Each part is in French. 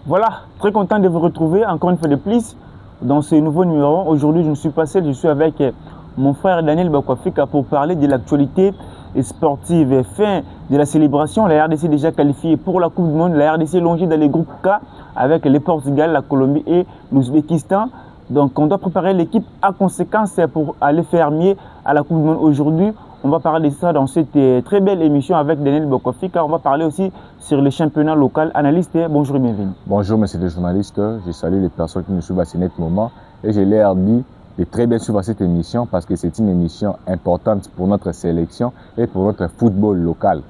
Voilà, très content de vous retrouver encore une fois de plus dans ce nouveau numéro. Aujourd'hui, je ne suis pas seul, je suis avec mon frère Daniel Bakwafika pour parler de l'actualité sportive. Et fin de la célébration, la RDC est déjà qualifiée pour la Coupe du Monde. La RDC est longée dans les groupes K avec le Portugal, la Colombie et l'Ouzbékistan. Donc, on doit préparer l'équipe à conséquence pour aller faire mieux à la Coupe du Monde aujourd'hui. On va parler de ça dans cette très belle émission avec Daniel Bokofika. On va parler aussi sur le championnat local. Analyste, bonjour et bienvenue. Bonjour, monsieur le journaliste. Je salue les personnes qui nous suivent à ce net moment. Et je leur dis de très bien suivre cette émission parce que c'est une émission importante pour notre sélection et pour notre football local.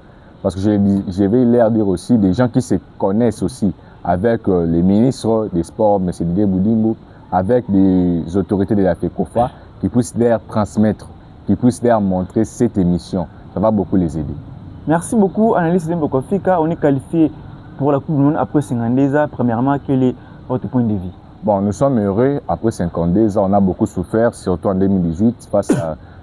Parce que je vais leur dire aussi des gens qui se connaissent aussi avec les ministres des Sports, M. Didier Boudimou, avec des autorités de la FECOFA qui puissent leur transmettre, qui puissent leur montrer cette émission. Ça va beaucoup les aider. Merci beaucoup, analyste Bokofika. On est qualifié pour la Coupe du Monde après 52 ans. Premièrement, quel est votre point de vue? Bon, nous sommes heureux. Après 52 ans, on a beaucoup souffert, surtout en 2018 face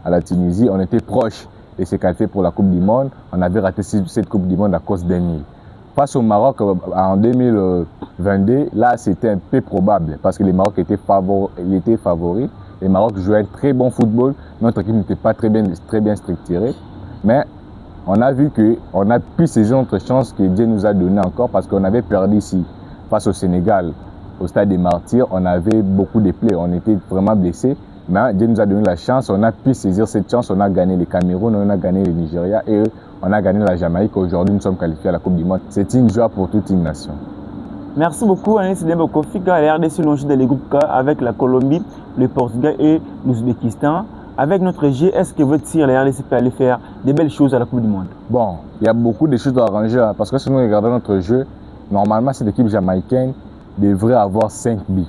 à la Tunisie. On était proche de se qualifier pour la Coupe du Monde. On avait raté cette Coupe du Monde à cause d'un nul. Face au Maroc en 2022, là c'était un peu probable parce que le Maroc était favori. Le Maroc jouait un très bon football. Notre équipe n'était pas très bien structurée. Mais on a vu qu'on a pu saisir notre chance que Dieu nous a donnée encore parce qu'on avait perdu ici face au Sénégal. Au stade des Martyrs, on avait beaucoup de plaies, on était vraiment blessés. Mais Dieu nous a donné la chance, on a pu saisir cette chance, on a gagné le Cameroun, on a gagné le Nigeria et on a gagné la Jamaïque. Aujourd'hui, nous sommes qualifiés à la Coupe du Monde. C'est une joie pour toute une nation. Merci beaucoup, Anis Bokofika. La RDC longée dans les groupes K avec la Colombie, le Portugal et l'Ouzbékistan. Avec notre G, est-ce que votre tir, la RDC peut aller faire des belles choses à la Coupe du Monde? Bon, il y a beaucoup de choses à arranger parce que si nous regardons notre jeu, normalement cette équipe jamaïcaine devrait avoir 5 buts.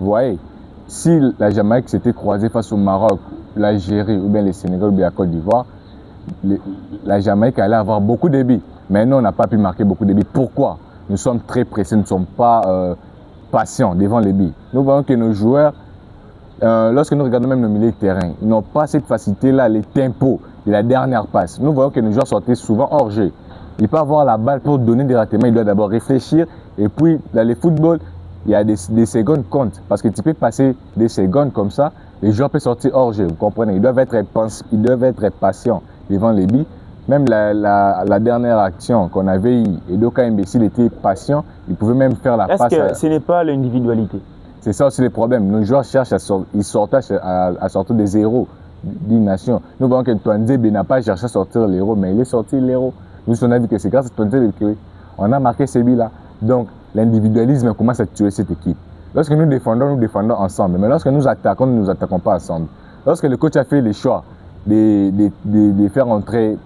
Vous voyez, si la Jamaïque s'était croisée face au Maroc, l'Algérie ou bien le Sénégal ou bien la Côte d'Ivoire, la Jamaïque allait avoir beaucoup de buts. Mais nous, on n'a pas pu marquer beaucoup de buts. Pourquoi? Nous sommes très pressés, nous ne sommes pas patients devant les buts. Nous voyons que nos joueurs, lorsque nous regardons même nos milieux de terrain, ils n'ont pas cette facilité-là, les tempos de la dernière passe. Nous voyons que nos joueurs sortaient souvent hors jeu. Il peut avoir la balle pour donner des ratements, il doit d'abord réfléchir. Et puis, dans le football, il y a des secondes comptent. Parce que tu peux passer des secondes comme ça, les joueurs peuvent sortir hors jeu, vous comprenez. Ils doivent être patients devant les buts. Même la dernière action qu'on avait eue, Edoka Imbécile était patient, il pouvait même faire la passe. Est-ce que ce n'est pas l'individualité? C'est ça aussi le problème. Nos joueurs cherchent à sortir des héros d'une nation. Nous voyons que Twanzebe n'a pas cherché à sortir l'héros, mais il est sorti l'héros. Nous, on a vu que c'est grâce à Twanzebe qu'on a marqué ce but-là. Donc, l'individualisme commence à tuer cette équipe. Lorsque nous défendons ensemble. Mais lorsque nous attaquons, nous ne nous attaquons pas ensemble. Lorsque le coach a fait le choix de faire entrer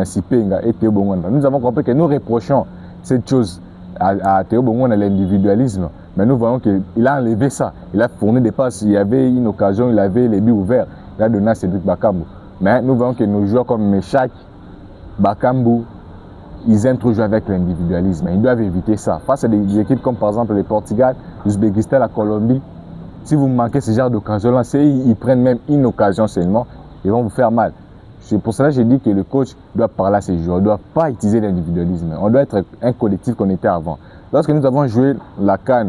Sipenga et Théo Bongonda, nous avons compris que nous reprochons cette chose à Théo Bongonda, l'individualisme. Mais nous voyons qu'il a enlevé ça. Il a fourni des passes. Il y avait une occasion, il avait les buts ouverts. Il a donné à Cédric Bakambu. Mais nous voyons que nos joueurs comme Meshak, Bakambu, ils aiment trop jouer avec l'individualisme. Ils doivent éviter ça. Face à des équipes comme par exemple le Portugal, l'Ouzbékistan, la Colombie, si vous manquez ce genre d'occasion-là, ils prennent même une occasion seulement, ils vont vous faire mal. C'est pour cela que j'ai dit que le coach doit parler à ses joueurs, ne doit pas utiliser l'individualisme. On doit être un collectif qu'on était avant. Lorsque nous avons joué la CAN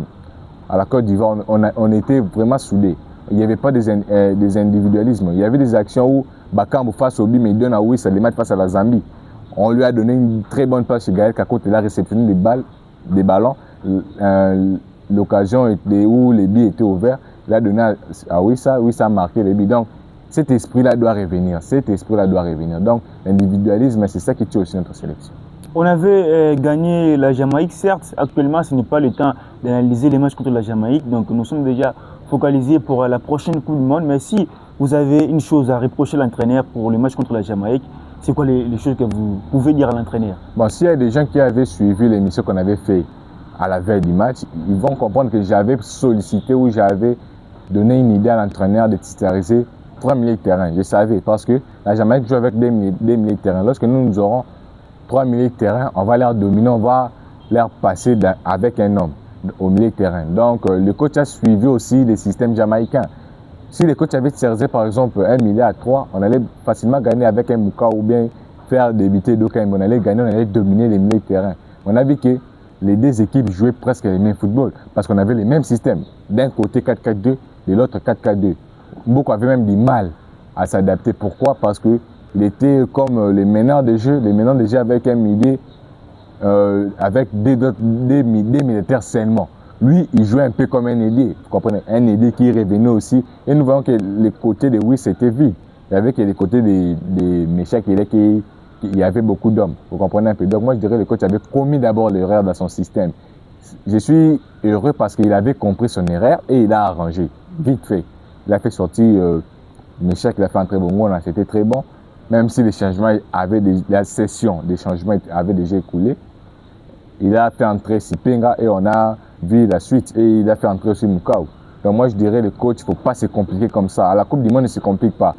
à la Côte d'Ivoire, on était vraiment soudés. Il n'y avait pas des individualismes. Il y avait des actions où Bakambu face au but, mais il donne à Wissa les matchs face à la Zambie. On lui a donné une très bonne passe chez Gaël Kakote, il a réceptionné des ballons. L'occasion où les billes étaient ouverts, il a donné à Wissa, Wissa a marqué les billes. Donc, cet esprit-là doit revenir. Donc, l'individualisme, c'est ça qui tue aussi notre sélection. On avait gagné la Jamaïque, certes. Actuellement, ce n'est pas le temps d'analyser les matchs contre la Jamaïque. Donc, nous sommes déjà focalisés pour la prochaine Coupe du Monde. Mais si vous avez une chose à reprocher à l'entraîneur pour le match contre la Jamaïque, c'est quoi les choses que vous pouvez dire à l'entraîneur? Bon, s'il y a des gens qui avaient suivi l'émission qu'on avait fait à la veille du match, ils vont comprendre que j'avais sollicité ou j'avais donné une idée à l'entraîneur de titulariser 3 milieux de terrain. Je savais parce que la Jamaïque joue avec des milieux de terrain. Lorsque nous aurons 3 milieux de terrain, on va leur dominer, on va leur passer avec un homme au milieu de terrain. Donc, le coach a suivi aussi les systèmes jamaïcains. Si le coach avait titularisé par exemple un milieu à 3, on allait facilement gagner avec un Mouka ou bien faire débuter Doka, on allait gagner, on allait dominer les milieux de terrain. On a vu que les deux équipes jouaient presque le même football parce qu'on avait les mêmes systèmes. D'un côté 4-4-2, de l'autre 4-4-2. Beaucoup avaient même du mal à s'adapter. Pourquoi? Parce qu'il était comme les meneurs de jeu avec un milieu, avec des militaires seulement. Lui, il jouait un peu comme un ailier, vous comprenez? Un ailier qui revenait aussi. Et nous voyons que les côtés de Wiss étaient vides. Il y avait que les côtés des Méchak, il y avait beaucoup d'hommes. Vous comprenez un peu? Donc moi, je dirais que le coach avait commis d'abord l'erreur dans son système. Je suis heureux parce qu'il avait compris son erreur et il a arrangé, vite fait. Il a fait sortir Méchak, il a fait un très bon goal, c'était très bon. Même si les changements avaient la session des changements avaient déjà écoulé. Il a fait entrer Sipenga et on a vu la suite. Et il a fait entrer aussi Mukau. Donc moi je dirais le coach, il ne faut pas se compliquer comme ça. À la Coupe du Monde, il ne se complique pas.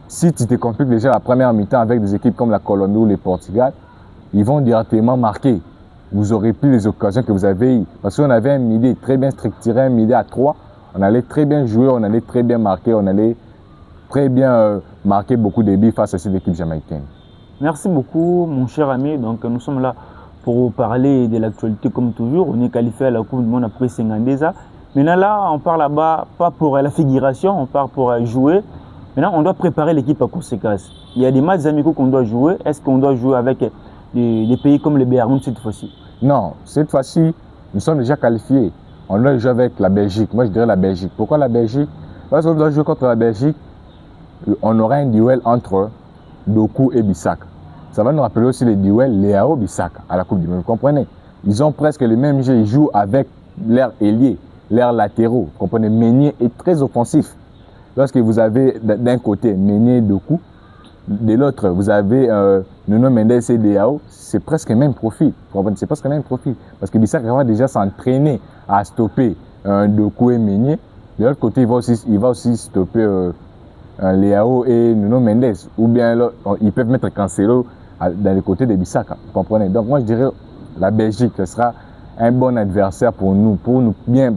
Si tu te compliques déjà la première mi-temps avec des équipes comme la Colombie ou le Portugal, ils vont directement marquer. Vous aurez plus les occasions que vous avez eues. Parce qu'on avait un milieu très bien structuré, un milieu à 3. On allait très bien jouer, on allait très bien marquer, on allait très bien marquer beaucoup de buts face à cette équipe jamaïcaine. Merci beaucoup, mon cher ami. Donc, nous sommes là pour parler de l'actualité comme toujours. On est qualifié à la Coupe du Monde après 52 ans. Maintenant, là, on part là-bas, pas pour la figuration, on part pour jouer. Maintenant, on doit préparer l'équipe à conséquence. Il y a des matchs amicaux qu'on doit jouer. Est-ce qu'on doit jouer avec des pays comme le Béarn cette fois-ci? Non, cette fois-ci, nous sommes déjà qualifiés. On doit jouer avec la Belgique. Moi, je dirais la Belgique. Pourquoi la Belgique? Parce qu'on doit jouer contre la Belgique. On aura un duel entre Doku et Bissak. Ça va nous rappeler aussi les duels Léao-Bissak à la Coupe du Monde. Vous comprenez? Ils ont presque le même jeu. Ils jouent avec l'air ailier, l'air latéraux. Vous comprenez? Meunier est très offensif. Lorsque vous avez d'un côté Meunier et Doku, de l'autre, vous avez Nuno Mendes et Léao, c'est presque le même profil. Vous comprenez? C'est presque le même profil. Parce que Bissak va déjà s'entraîner à stopper Doku et Meunier. De l'autre côté, il va aussi stopper Léao et Nuno Mendes. Ou bien ils peuvent mettre Cancelo dans le côté de Bissak. Vous comprenez? Donc moi je dirais la Belgique, ce sera un bon adversaire pour nous bien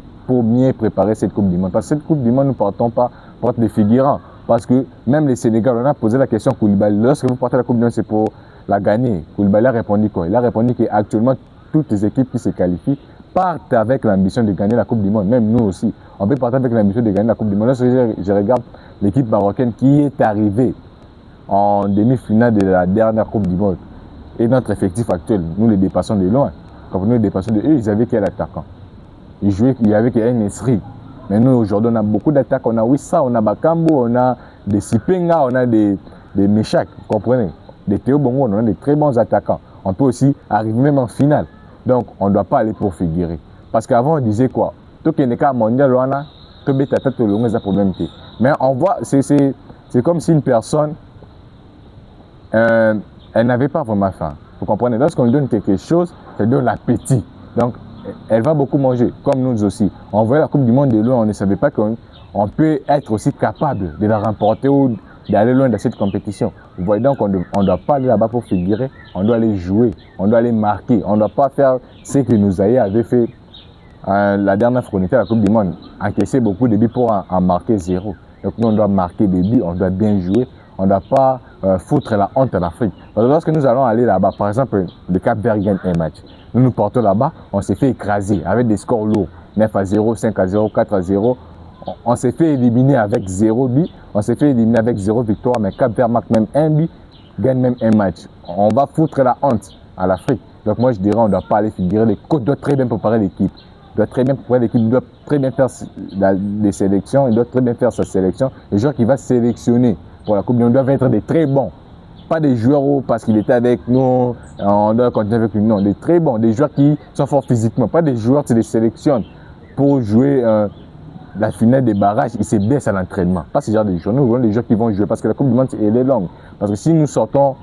préparer cette Coupe du Monde. Parce que cette Coupe du Monde, nous ne partons pas pour être des figurants. Parce que même les Sénégal, on a posé la question à Koulibaly. Lorsque vous partez la Coupe du Monde, c'est pour la gagner. Koulibaly a répondu quoi? Il a répondu qu'actuellement, toutes les équipes qui se qualifient partent avec l'ambition de gagner la Coupe du Monde. Même nous aussi, on peut partir avec l'ambition de gagner la Coupe du Monde. Lorsque je regarde l'équipe marocaine qui est arrivée en demi-finale de la dernière Coupe du Monde et notre effectif actuel, nous les dépassons de loin. Quand nous les dépassons de eux, ils avaient quel attaquant? Il y avait qu'un Nesri. Mais nous, aujourd'hui, on a beaucoup d'attaques. On a Wissa, on a Bakambo, on a des Sipenga, on a des Méchak, vous comprenez? Des Théo Bongo, on a des très bons attaquants. On peut aussi arriver même en finale. Donc, on ne doit pas aller pour figurer. Parce qu'avant, on disait quoi? Tout qui n'est qu'à mondial, on a tout bêta tête le long, c'est un problème. Mais on voit, c'est comme si une personne, elle n'avait pas vraiment faim. Vous comprenez? Lorsqu'on lui donne quelque chose, ça donne l'appétit. Donc, elle va beaucoup manger, comme nous aussi. On voyait la Coupe du Monde de loin, on ne savait pas qu'on peut être aussi capable de la remporter ou d'aller loin de cette compétition. Vous voyez donc, on ne doit pas aller là-bas pour figurer, on doit aller jouer, on doit aller marquer. On ne doit pas faire ce que nous avaient fait la dernière fois qu'on était à la Coupe du Monde, encaisser beaucoup de buts pour en marquer 0. Donc nous, on doit marquer des buts, on doit bien jouer, on ne doit pas foutre la honte à l'Afrique. Lorsque nous allons aller là-bas, par exemple, le Cap-Vert gagne un match. Nous partons là-bas, on s'est fait écraser avec des scores lourds, 9-0, 5-0, 4-0. On s'est fait éliminer avec 0 but, on s'est fait éliminer avec 0 victoire, mais Cap-Vert marque même un but, gagne même un match. On va foutre la honte à l'Afrique. Donc moi je dirais, on ne doit pas aller figurer. Les coachs doivent très bien préparer l'équipe. Il doit très bien préparer l'équipe, il doit très bien faire des sélections, il doit très bien faire sa sélection. Les joueurs qu'il va sélectionner pour la Coupe du Monde doivent être des très bons. Pas des joueurs parce qu'il était avec nous, on doit continuer avec lui. Non, des très bons, des joueurs qui sont forts physiquement. Pas des joueurs qui les sélectionnent pour jouer la finale des barrages, ils se baissent à l'entraînement. Pas ce genre de joueurs. Nous voulons des joueurs qui vont jouer parce que la Coupe du Monde, elle est longue. Parce que si nous sortons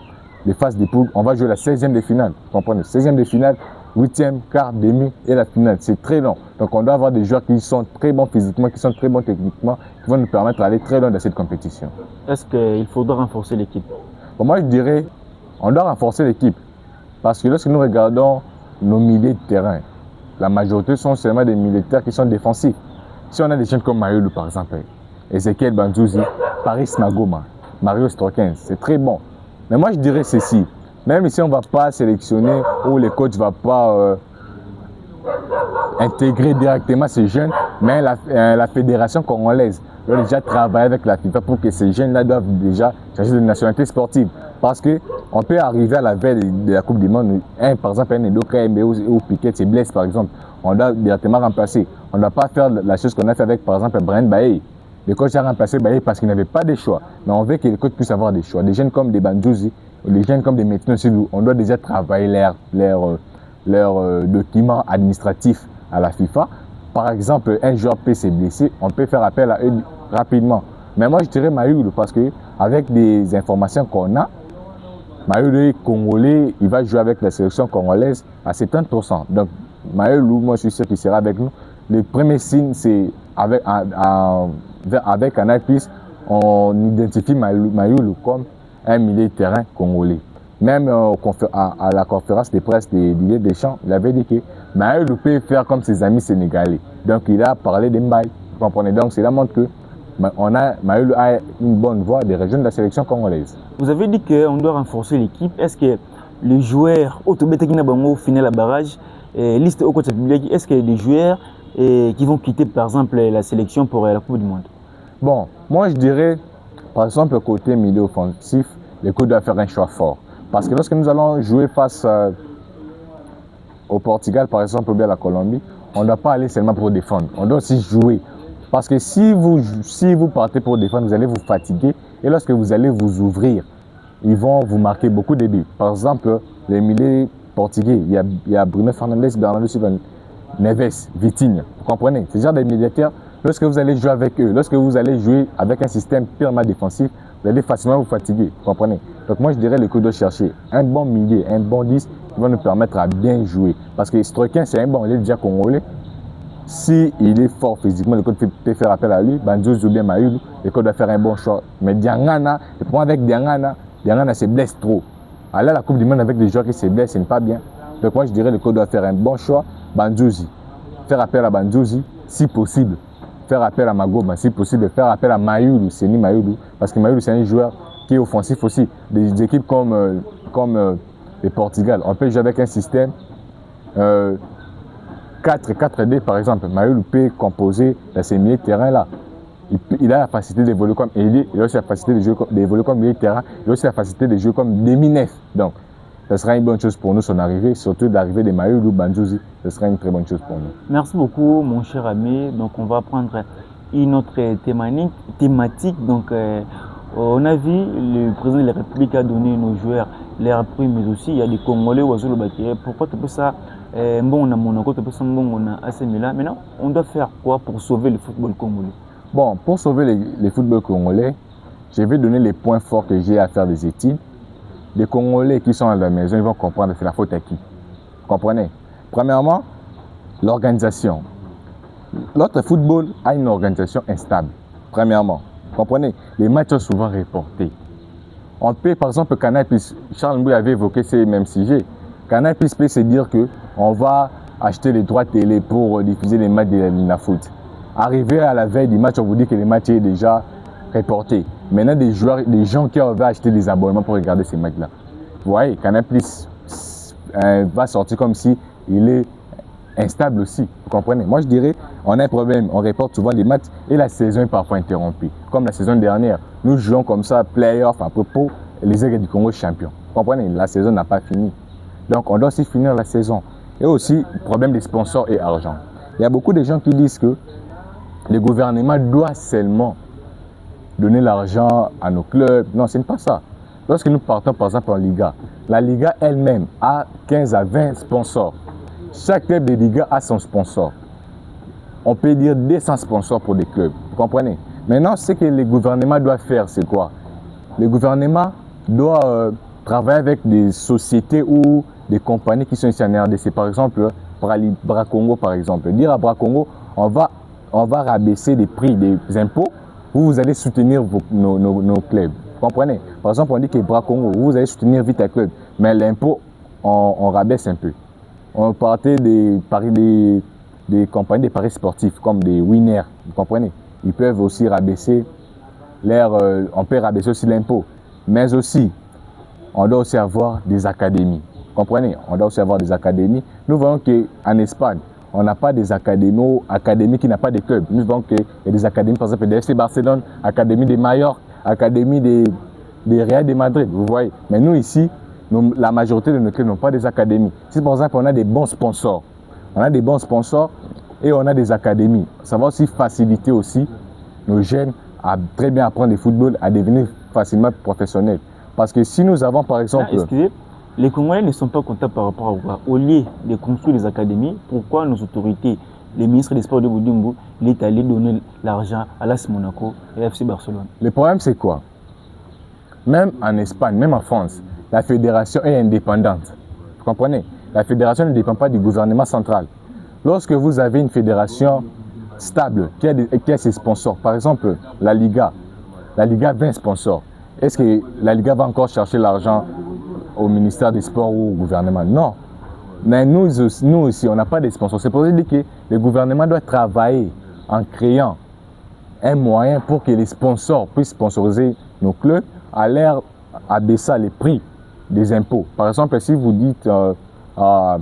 des phases de poule, on va jouer la 16e de finale. Vous comprenez? 16e de finale, 8e, quart, demi et la finale. C'est très long. Donc on doit avoir des joueurs qui sont très bons physiquement, qui sont très bons techniquement, qui vont nous permettre d'aller très loin dans cette compétition. Est-ce qu'il faudra renforcer l'équipe? Bon, moi je dirais, on doit renforcer l'équipe. Parce que lorsque nous regardons nos milieux de terrain, la majorité sont seulement des militaires qui sont défensifs. Si on a des jeunes comme Mayolu par exemple, Ezekiel Banzouzi, Paris Magoma, Mario Strokens, c'est très bon. Mais moi je dirais ceci, même si on ne va pas sélectionner ou les coachs ne vont pas intégrer directement ces jeunes, mais la fédération congolaise doit déjà travailler avec la FIFA pour que ces jeunes-là doivent déjà changer de nationalité sportive. Parce qu'on peut arriver à la veille de la Coupe du Monde, par exemple un Edo KMB ou Piquet se blesse par exemple, on doit directement remplacer. On ne doit pas faire la chose qu'on a fait avec par exemple Brian Baye. Le coach a remplacé Baye parce qu'il n'avait pas de choix. Mais on veut que les coachs puissent avoir des choix. Des jeunes comme des Bandouzi, des jeunes comme des Métino, on doit déjà travailler leurs documents administratifs à la FIFA. Par exemple, un joueur peut se blesser, on peut faire appel à eux rapidement. Mais moi, je dirais Mayoulou parce qu'avec des informations qu'on a, Mayoulou est congolais, il va jouer avec la sélection congolaise à 70%. Donc, Mayoulou, moi, je suis sûr qu'il sera avec nous. Le premier signe, c'est avec Canal+, on identifie Mayoulou comme un milieu de terrain congolais. Même à la conférence de presse de Didier Deschamps, il avait dit que Mayoulou peut faire comme ses amis sénégalais. Donc, il a parlé de Mbaye. Vous comprenez? Donc, cela montre que Mayoulou a une bonne voix des régions de la sélection congolaise. Vous avez dit qu'on doit renforcer l'équipe. Est-ce que les joueurs, au final à barrage, liste au coach public, est-ce qu'il y a des joueurs qui vont quitter par exemple la sélection pour la Coupe du Monde? Bon, moi je dirais, par exemple, côté milieu offensif, le coach doit faire un choix fort. Parce que lorsque nous allons jouer face au Portugal, par exemple, ou bien à la Colombie, on ne doit pas aller seulement pour défendre. On doit aussi jouer. Parce que si vous partez pour défendre, vous allez vous fatiguer. Et lorsque vous allez vous ouvrir, ils vont vous marquer beaucoup de buts. Par exemple, les milieux portugais, il y a Bruno Fernandes, Bernardo Silva, Neves, Vitinha. Vous comprenez? C'est genre des militaires. Lorsque vous allez jouer avec eux, lorsque vous allez jouer avec un système purement défensif, vous allez facilement vous fatiguer. Vous comprenez? Donc moi, je dirais le coup de chercher un bon milieu, un bon 10 qui va nous permettre à bien jouer. Parce que Strokin, c'est un bon, il est déjà congolais. Si il est fort physiquement, le coach peut faire appel à lui, Bandouzi ou bien Mayoulou, le coach doit faire un bon choix. Mais Diangana, le problème avec Diangana se blesse trop. Aller à la Coupe du Monde avec des joueurs qui se blessent, ce n'est pas bien. Donc moi je dirais que le coach doit faire un bon choix. Bandouzi, faire appel à Bandouzi, si possible. Faire appel à Magoma, si possible. Faire appel à Mayoulou, Seni Mayoulou. Parce que Mayoulou, c'est un joueur qui est offensif aussi. Des équipes comme le Portugal, on peut jouer avec un système 4-4-2 par exemple. Mayoulou peut composer dans ces milieux de terrain-là. Il a la facilité d'évoluer comme ailier, il a aussi la facilité d'évoluer comme milieu de terrain, il a aussi la facilité de jouer comme demi-nef. Donc, ce sera une bonne chose pour nous son arrivée, surtout d'arrivée de Mayoulou Bandouzi, ce sera une très bonne chose pour nous. Merci beaucoup mon cher ami. Donc on va prendre une autre thématique. Donc on a vu le président de la République a donné nos joueurs leur prix, mais aussi il y a des Congolais ou Azulu Bakiré. Pourquoi tu peux ça bon on a Monaco, tu peux ça bon on a AC Milan. Maintenant on doit faire quoi pour sauver le football congolais? Bon, pour sauver le football congolais, je vais donner les points forts que j'ai à faire des études. Les Congolais qui sont à la maison, ils vont comprendre que c'est la faute à qui. Vous comprenez? Premièrement, l'organisation. Notre football a une organisation instable. Premièrement, vous comprenez? Les matchs sont souvent reportés. On peut, par exemple, Canal+, Charles Mbouy avait évoqué ces mêmes sujets. Canal+ peut se dire qu'on va acheter les droits télé pour diffuser les matchs de la foot. Arrivé à la veille du match, on vous dit que le match est déjà reporté. Maintenant, des gens qui avaient acheté des abonnements pour regarder ces matchs-là. Vous voyez, Canal+ va sortir comme si il est instable aussi. Vous comprenez? Moi, je dirais, on a un problème. On reporte souvent les matchs et la saison est parfois interrompue. Comme la saison dernière, nous jouons comme ça, play-off à propos, les Aigles du Congo champions. Vous comprenez? La saison n'a pas fini. Donc, on doit aussi finir la saison. Et aussi, problème des sponsors et argent. Il y a beaucoup de gens qui disent que le gouvernement doit seulement donner l'argent à nos clubs. Non, ce n'est pas ça. Lorsque nous partons par exemple en Liga, la Liga elle-même a 15 à 20 sponsors. Chaque club de Liga a son sponsor. On peut dire 200 sponsors pour des clubs. Vous comprenez? Maintenant, ce que le gouvernement doit faire, c'est quoi? Le gouvernement doit travailler avec des sociétés ou des compagnies qui sont ici en RDC. Par exemple, Bracongo, par exemple. Dire à Bracongo, on va rabaisser les prix des impôts, vous allez soutenir nos clubs. Vous comprenez? Par exemple, on dit que Bracongo, vous allez soutenir Vita Club, mais l'impôt, on rabaisse un peu. On partait des compagnies de paris sportifs, comme des winners, vous comprenez? Ils peuvent aussi rabaisser on peut rabaisser aussi l'impôt. Mais aussi, on doit aussi avoir des académies. Vous comprenez? On doit aussi avoir des académies. Nous voyons qu'en Espagne, on n'a pas des académies qui n'ont pas de clubs. Nous voyons qu'il y a des académies, par exemple, des FC Barcelone, Académie des Mallorca, Académie des Real de Madrid, vous voyez. Mais nous ici, la majorité de nos clubs n'ont pas des académies. Si par exemple on a des bons sponsors, et on a des académies, ça va aussi faciliter aussi nos jeunes à très bien apprendre le football, à devenir facilement professionnels. Parce que si nous avons par exemple... excusez, les Congolais ne sont pas contents par rapport au lieu de construire des académies. Pourquoi nos autorités, les ministres des Sports de Boudimbo, il est allé donner l'argent à l'AS Monaco et à FC Barcelone? Le problème c'est quoi? Même en Espagne, même en France, la fédération est indépendante. Vous comprenez? La fédération ne dépend pas du gouvernement central. Lorsque vous avez une fédération stable qui a ses sponsors, par exemple la Liga a 20 sponsors. Est-ce que la Liga va encore chercher l'argent au ministère des Sports ou au gouvernement? Non. Mais nous aussi, on n'a pas de sponsors. C'est pour ça que le gouvernement doit travailler en créant un moyen pour que les sponsors puissent sponsoriser nos clubs à l'air abaisser les prix des impôts. Par exemple, si vous dites à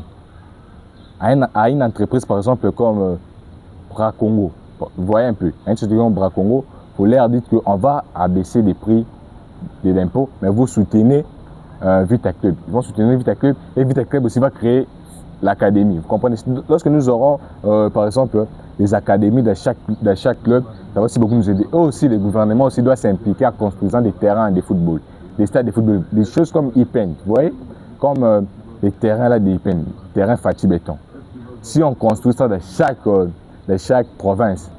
une entreprise, par exemple, comme Bras Congo, vous voyez un peu, une société comme Bras Congo, vous leur dites qu'on va abaisser les prix de l'impôt, mais vous soutenez Vita Club. Ils vont soutenir Vita Club et Vita Club aussi va créer l'académie. Vous comprenez? Lorsque nous aurons, par exemple, des académies de chaque club, ça va aussi beaucoup nous aider. Eux aussi, le gouvernement aussi doit s'impliquer en construisant des terrains de football, des stades de football, des choses comme IPEN, vous voyez? Comme les terrains là d'IPEN, terrains Fatih Béton. Si on construit ça de chaque province,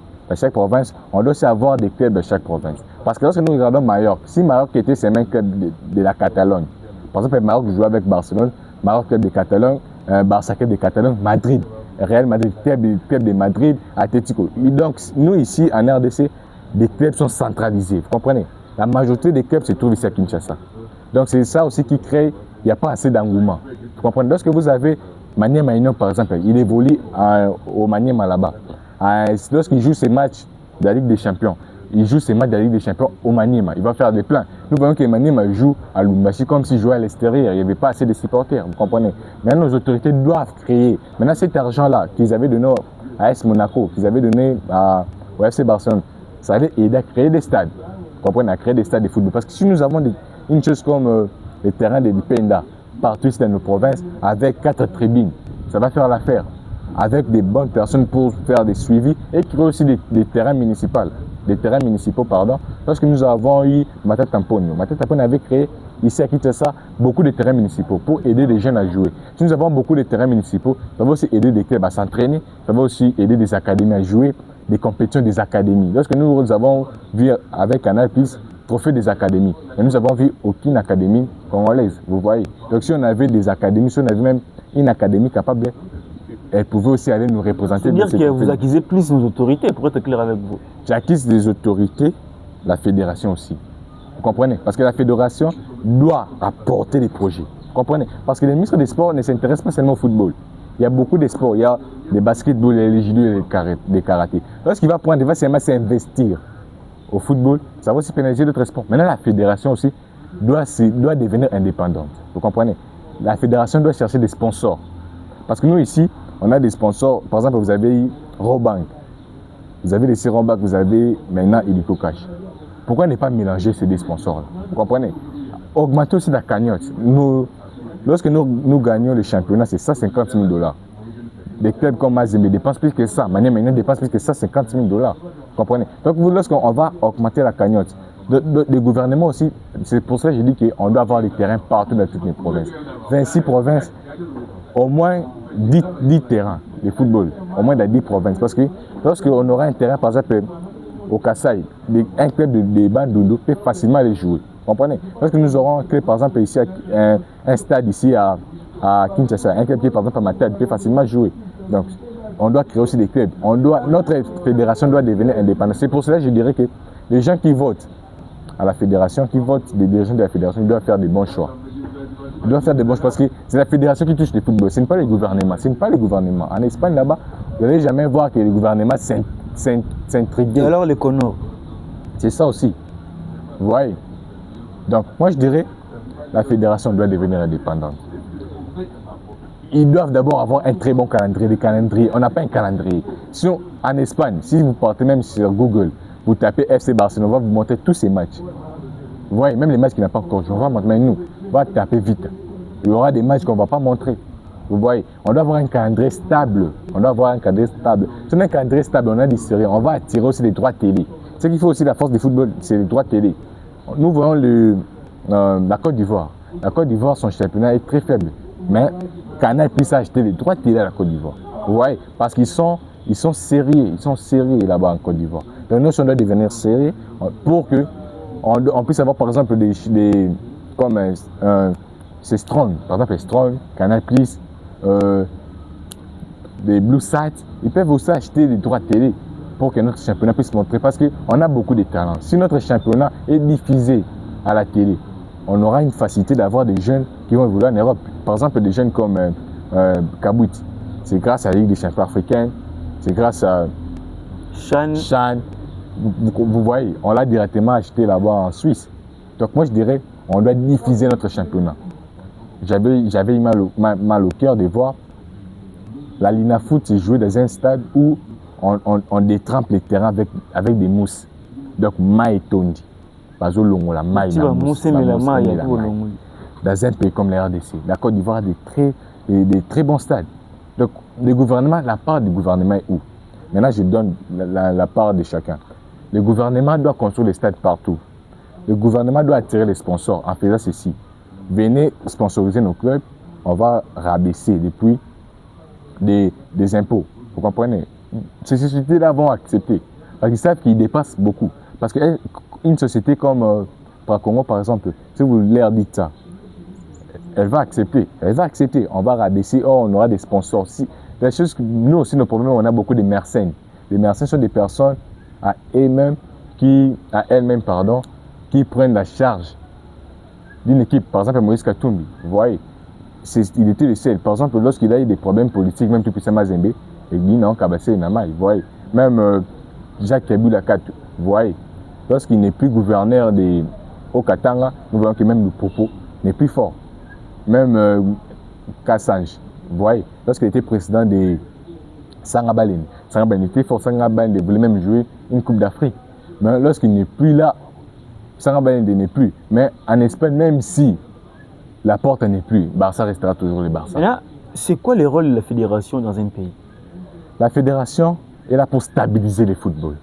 on doit aussi avoir des clubs de chaque province. Parce que lorsque nous regardons Maroc, si Maroc était ces mêmes clubs de la Catalogne, par exemple, Maroc joue avec Barcelone, Maroc club de Catalogne, Barça club de Catalogne, Madrid, Real Madrid, club de Madrid, Atlético. Et donc, nous ici en RDC, les clubs sont centralisés, vous comprenez? La majorité des clubs se trouvent ici à Kinshasa. Donc, c'est ça aussi qui crée, il n'y a pas assez d'engouement. Vous comprenez? Lorsque vous avez Maniema Union, par exemple, il évolue au Maniema là-bas. Lorsqu'il joue ses matchs de la Ligue des Champions, il joue ses matchs de la Ligue des Champions au Maniema. Il va faire des plans. Nous voyons que Maniema joue à Lubumbashi comme s'il jouait à l'extérieur. Il n'y avait pas assez de supporters, vous comprenez? Maintenant, nos autorités doivent créer. Maintenant, cet argent-là qu'ils avaient donné à AS Monaco, qu'ils avaient donné au FC Barcelone, ça allait aider à créer des stades. Vous comprenez? À créer des stades de football. Parce que si nous avons une chose comme les terrains de Dipenda, partout ici dans nos provinces, avec 4 tribunes, ça va faire l'affaire. Avec des bonnes personnes pour faire des suivis et créer aussi des terrains municipaux. Lorsque nous avons eu Matata Tamponio avait créé ici à Kinshasa beaucoup de terrains municipaux pour aider les jeunes à jouer. Si nous avons beaucoup de terrains municipaux, ça va aussi aider des clubs à s'entraîner, ça va aussi aider des académies à jouer, des compétitions des académies. Lorsque nous avons vu avec Canal+, trophée des académies, et nous avons vu aucune académie congolaise, vous voyez. Donc si on avait des académies, si on avait même une académie capable, elle pouvait aussi aller nous représenter. C'est-à-dire que vous accusez plus nos autorités, pour être clair avec vous. J'accuse les autorités, la fédération aussi. Vous comprenez? Parce que la fédération doit apporter des projets. Vous comprenez? Parce que les ministres des Sports ne s'intéressent pas seulement au football. Il y a beaucoup de sports. Il y a le basketball, le judo et le karaté. Lorsqu'il va prendre, il va seulement s'investir au football, ça va aussi pénaliser d'autres sports. Maintenant, la fédération aussi doit devenir indépendante. Vous comprenez? La fédération doit chercher des sponsors. Parce que nous ici, on a des sponsors. Par exemple, vous avez eu Robank. Vous avez les Robank, vous avez maintenant Illico Cash. Pourquoi ne pas mélanger ces deux sponsors-là? Vous comprenez? Augmenter aussi la cagnotte. Lorsque nous gagnons le championnat, c'est 150 000 $. Des clubs comme Mazembe dépensent plus que ça. Maniema dépense plus que 150 000 $. Vous comprenez? Donc, lorsqu'on va augmenter la cagnotte, le gouvernement aussi, c'est pour ça que je dis qu'on doit avoir des terrains partout dans toutes les provinces. 26 provinces, au moins 10 terrains de football, au moins dans 10 provinces. Parce que lorsqu'on aura un terrain, par exemple, au Kassai, un club de Bandundu peut facilement les jouer. Vous comprenez? Lorsque nous aurons un club, par exemple, ici, un stade ici à Kinshasa, un club qui, par exemple, à Matadi, peut facilement jouer. Donc, on doit créer aussi des clubs. Notre fédération doit devenir indépendante. C'est pour cela que je dirais que les gens qui votent à la fédération, qui votent les dirigeants de la fédération, ils doivent faire des bons choix. Ils doivent faire des bons choix parce que c'est la fédération qui touche le football. Ce n'est pas le gouvernement. Ce n'est pas le gouvernement. En Espagne, là-bas, vous n'allez jamais voir que le gouvernement s'intrigue. Et alors les Comores? C'est ça aussi. Vous voyez? Donc, moi, je dirais la fédération doit devenir indépendante. ils doivent d'abord avoir un très bon calendrier. On n'a pas un calendrier. Sinon, en Espagne, si vous partez même sur Google, vous tapez FC Barcelone, on va vous montrer tous ces matchs. Vous voyez, même les matchs qui n'ont pas encore joué, on va montrer, mais nous, on va taper vite. Il y aura des matchs qu'on ne va pas montrer. Vous voyez, on doit avoir un calendrier stable. Si on a un calendrier stable, on a des séries, on va attirer aussi les droits télé. Ce qu'il faut aussi, la force du football, c'est les droits télé. Nous voyons la Côte d'Ivoire. La Côte d'Ivoire, son championnat est très faible. Mais Canal puisse acheter les droits télé à la Côte d'Ivoire. Vous voyez, parce qu'ils sont sérieux, là-bas en Côte d'Ivoire. Donc nous, on doit devenir sérieux pour que on puisse avoir par exemple comme c'est Strong, par exemple Strong, Canal Plus, des Blue Sat, ils peuvent aussi acheter des droits télé pour que notre championnat puisse montrer, parce qu'on a beaucoup de talents. Si notre championnat est diffusé à la télé, on aura une facilité d'avoir des jeunes qui vont évoluer en Europe. Par exemple, des jeunes comme Kabout. C'est grâce à la Ligue des champions africaine, c'est grâce à Chan. Vous voyez, on l'a directement acheté là-bas en Suisse. Donc moi je dirais, on doit diffuser notre championnat. J'avais mal au cœur de voir la Lina Foot se jouer dans un stade où on détrempe les terrains avec des mousses. Donc maï tondi. Dans un pays comme la RDC, la Côte d'Ivoire a des très bons stades. Donc le gouvernement, la part du gouvernement est où? Maintenant je donne la part de chacun. Le gouvernement doit construire les stades partout. Le gouvernement doit attirer les sponsors en faisant ceci. Venez sponsoriser nos clubs, on va rabaisser depuis des impôts. Vous comprenez? Ces sociétés-là vont accepter. Parce qu'ils savent qu'ils dépassent beaucoup. Parce qu'une société comme Pracongo, par exemple, si vous leur dites ça, elle va accepter. On va rabaisser, on aura des sponsors. La chose que nous aussi, nos problèmes, on a beaucoup de mercenaires. Les mercenaires sont des personnes à elles-mêmes qui prennent la charge d'une équipe. Par exemple, Moïse Katumbi, vous voyez, il était le seul. Par exemple, lorsqu'il a eu des problèmes politiques, même tout puissant Mazembe, et dit non, Kabassé Nama, vous voyez. Même Jacques Kabila Katou, vous voyez. Lorsqu'il n'est plus gouverneur au Katanga, nous voyons que même le propos n'est plus fort. Même Kassange, vous voyez, lorsqu'il était président de Sangabalene était fort. Sangabalene voulait même jouer une Coupe d'Afrique. Mais lorsqu'il n'est plus là, Sangabalene n'est plus. Mais en Espagne, même si la porte n'est plus, Barça restera toujours le Barça. Là, c'est quoi le rôle de la fédération dans un pays? La fédération est là pour stabiliser le football.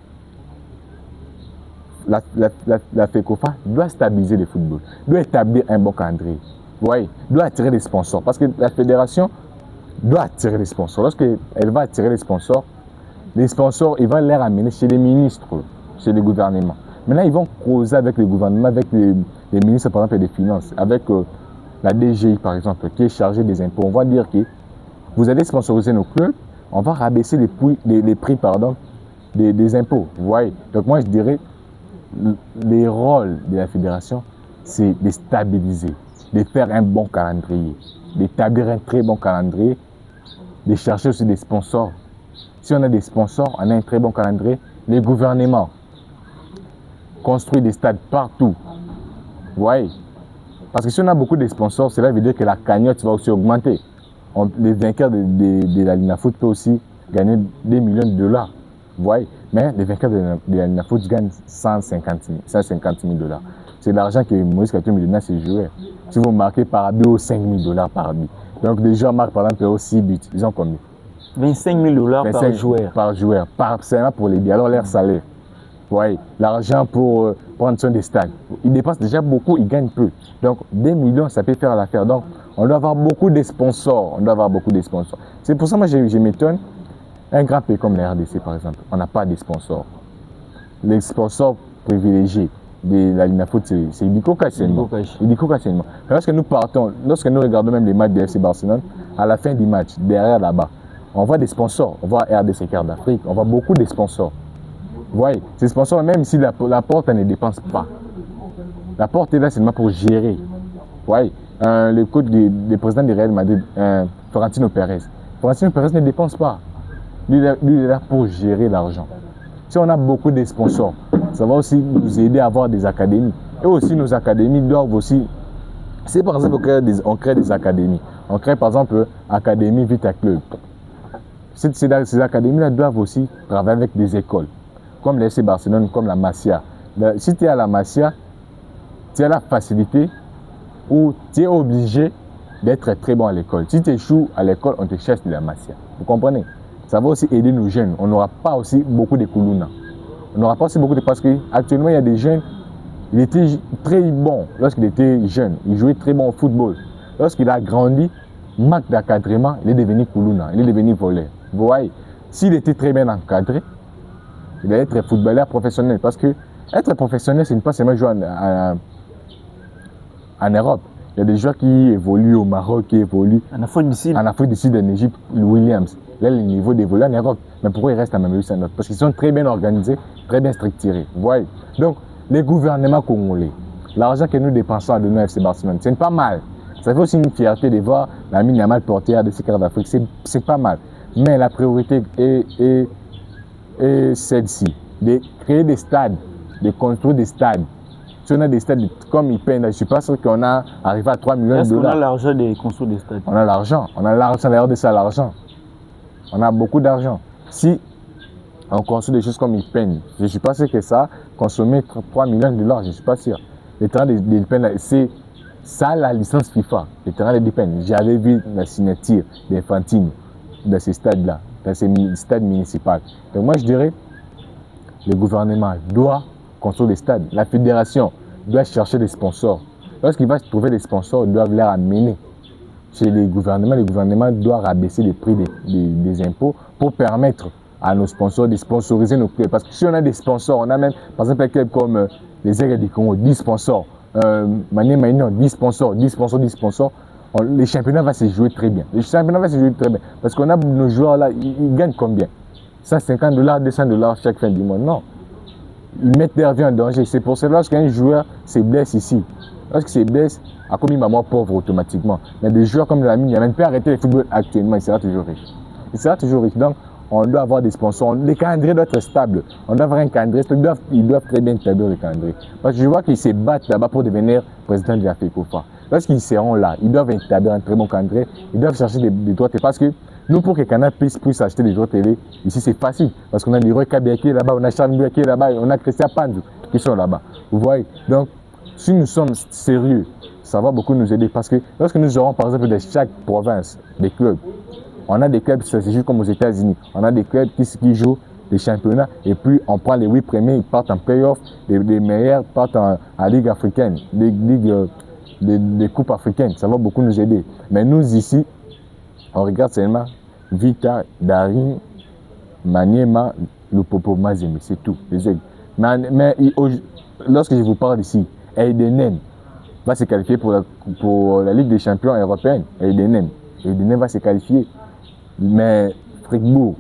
La FECOFA doit stabiliser le football, doit établir un bon calendrier. Vous voyez, doit attirer les sponsors. Parce que la fédération doit attirer les sponsors. Lorsqu'elle va attirer les sponsors, ils vont les amener chez les ministres, chez les gouvernements. Maintenant, ils vont causer avec les gouvernements, avec les ministres, par exemple, des Finances, avec la DGI, par exemple, qui est chargée des impôts. On va dire que vous allez sponsoriser nos clubs, on va rabaisser les prix des impôts. Vous voyez. Donc moi, je dirais, les rôles de la fédération, c'est de stabiliser, de faire un bon calendrier, d'établir un très bon calendrier, de chercher aussi des sponsors. Si on a des sponsors, on a un très bon calendrier. Les gouvernements construisent des stades partout. Vous voyez? Parce que si on a beaucoup de sponsors, cela veut dire que la cagnotte va aussi augmenter. Les vainqueurs de la Lina Foot peuvent aussi gagner des millions de dollars. Vous voyez? Mais les vainqueurs de la Lina Foot gagnent 150 000 dollars. C'est l'argent que Moïse Katumbi donne à ses joueurs. Si vous marquez par but, 5 000 dollars par but. Donc les joueurs marquent par exemple 6 buts. Ils ont combien? 25 000 dollars par joueur. Par joueur. Seulement pour les billes. Alors leur salaire. Vous voyez, l'argent pour prendre soin des stades. Ils dépensent déjà beaucoup, ils gagnent peu. Donc 2 millions, ça peut faire l'affaire. Donc on doit avoir beaucoup de sponsors. C'est pour ça que moi je m'étonne. Un grand pays comme la RDC par exemple, on n'a pas de sponsors. Les sponsors privilégiés de la Lina Foot, c'est Idiko Kassenmo. Lorsque nous regardons même les matchs de FC Barcelone, à la fin du match, derrière là-bas, on voit des sponsors. On voit RDC Quart d'Afrique, on voit beaucoup de sponsors. Vous voyez, ces sponsors, même si la porte ne dépense pas, la porte est là seulement pour gérer. Vous voyez, le coach du président du Real Madrid, Florentino Pérez ne dépense pas. Lui est là pour gérer l'argent. Si on a beaucoup de sponsors, ça va aussi nous aider à avoir des académies. Et aussi nos académies doivent aussi, si par exemple on crée des académies, On crée par exemple Académie Vita Club. Ces académies-là doivent aussi travailler avec des écoles, comme l'FC Barcelone, comme la Masia. Si tu es à la Masia, tu as la facilité ou tu es obligé d'être très bon à l'école. Si tu échoues à l'école, on te chasse de la Masia. Vous comprenez? Ça va aussi aider nos jeunes. On n'aura pas aussi beaucoup de Koulouna. On n'aura pas aussi beaucoup de... Parce qu'actuellement, il y a des jeunes, il était très bon lorsqu'il était jeune. Il jouait très bon au football. Lorsqu'il a grandi, manque d'encadrement, il est devenu Koulouna, il est devenu voleur. Vous voyez, s'il était très bien encadré, il allait être footballeur professionnel. Parce que être professionnel, ce n'est pas seulement jouer en Europe. Il y a des joueurs qui évoluent au Maroc, qui évoluent En Afrique du Sud. en Afrique du Sud, en Égypte, Williams. Là, le niveau d'évoluer en Europe. Mais pourquoi ils restent à Mamelou Sanot? Parce qu'ils sont très bien organisés, très bien structurés. Vous voyez? Donc, les gouvernements congolais, l'argent que nous dépensons à donner à FC Barcelone, c'est pas mal. Ça fait aussi une fierté de voir la mine Yamal portière de ces quarts d'Afrique. C'est pas mal. Mais la priorité est celle-ci, de créer des stades, de construire des stades. Si on a des stades comme IPN, je ne suis pas sûr qu'on a arrivé à 3 millions de Est-ce qu'on dollars. a l'argent de construire des stades? On a l'argent, d'ailleurs de ça, l'argent. On a beaucoup d'argent. Si on construit des choses comme IPN, je ne suis pas sûr que ça a consommé 3 millions de dollars, je ne suis pas sûr. Les terrains de IPN, c'est ça la licence FIFA, les terrains de IPN. J'avais vu la signature d'Infantine dans ces stades-là, dans ces stades municipaux. Donc moi je dirais, le gouvernement doit construire des stades. La fédération doit chercher des sponsors. Lorsqu'il va trouver des sponsors, ils doivent les amener chez les gouvernements doivent rabaisser les prix des impôts pour permettre à nos sponsors de sponsoriser nos clubs. Parce que si on a des sponsors, on a même, par exemple, un club comme les Aigles du Congo, 10 sponsors, Mané Maïnon, 10 sponsors, 10 sponsors, 10 sponsors, les championnats vont se jouer très bien. Les championnats vont se jouer très bien. Parce qu'on a nos joueurs là, ils gagnent combien? 150 $, 200 $ chaque fin du mois. Non. Ils mettent leur vie en danger. C'est pour cela que lorsqu'un joueur se blesse ici, lorsqu'il se blesse, à comme il va mort pauvre automatiquement. Mais des joueurs comme Lamine Yamal peut arrêter le football actuellement, il sera toujours riche. Il sera toujours riche. Donc, on doit avoir des sponsors. Les calendriers doivent être stables. On doit avoir un calendrier. Ils doivent très bien établir le calendrier. Parce que je vois qu'ils se battent là-bas pour devenir président de la FECOFA. Lorsqu'ils seront là, ils doivent établir un très bon calendrier. Ils doivent chercher des droits télé. Parce que nous, pour que Canal puisse acheter des droits télé, ici c'est facile. Parce qu'on a des Roy Kabia qui est là-bas, on a Charles Mbouya qui est là-bas, on a Christian Pandou qui sont là-bas. Vous voyez? Donc, si nous sommes sérieux, ça va beaucoup nous aider. Parce que lorsque nous aurons, par exemple, de chaque province, des clubs, on a des clubs qui se jouent comme aux États-Unis. On a des clubs qui jouent des championnats et puis on prend les 8 premiers, ils partent en play-off, les meilleurs partent en Ligue africaine, des coupes africaines. Ça va beaucoup nous aider. Mais nous ici, on regarde seulement Vita, Darim, Maniema, Lupopo, Mazembe, c'est tout. Mais lorsque je vous parle ici, Eidenen va se qualifier pour la Ligue des champions européenne. Eidenen va se qualifier. Mais Fribourg,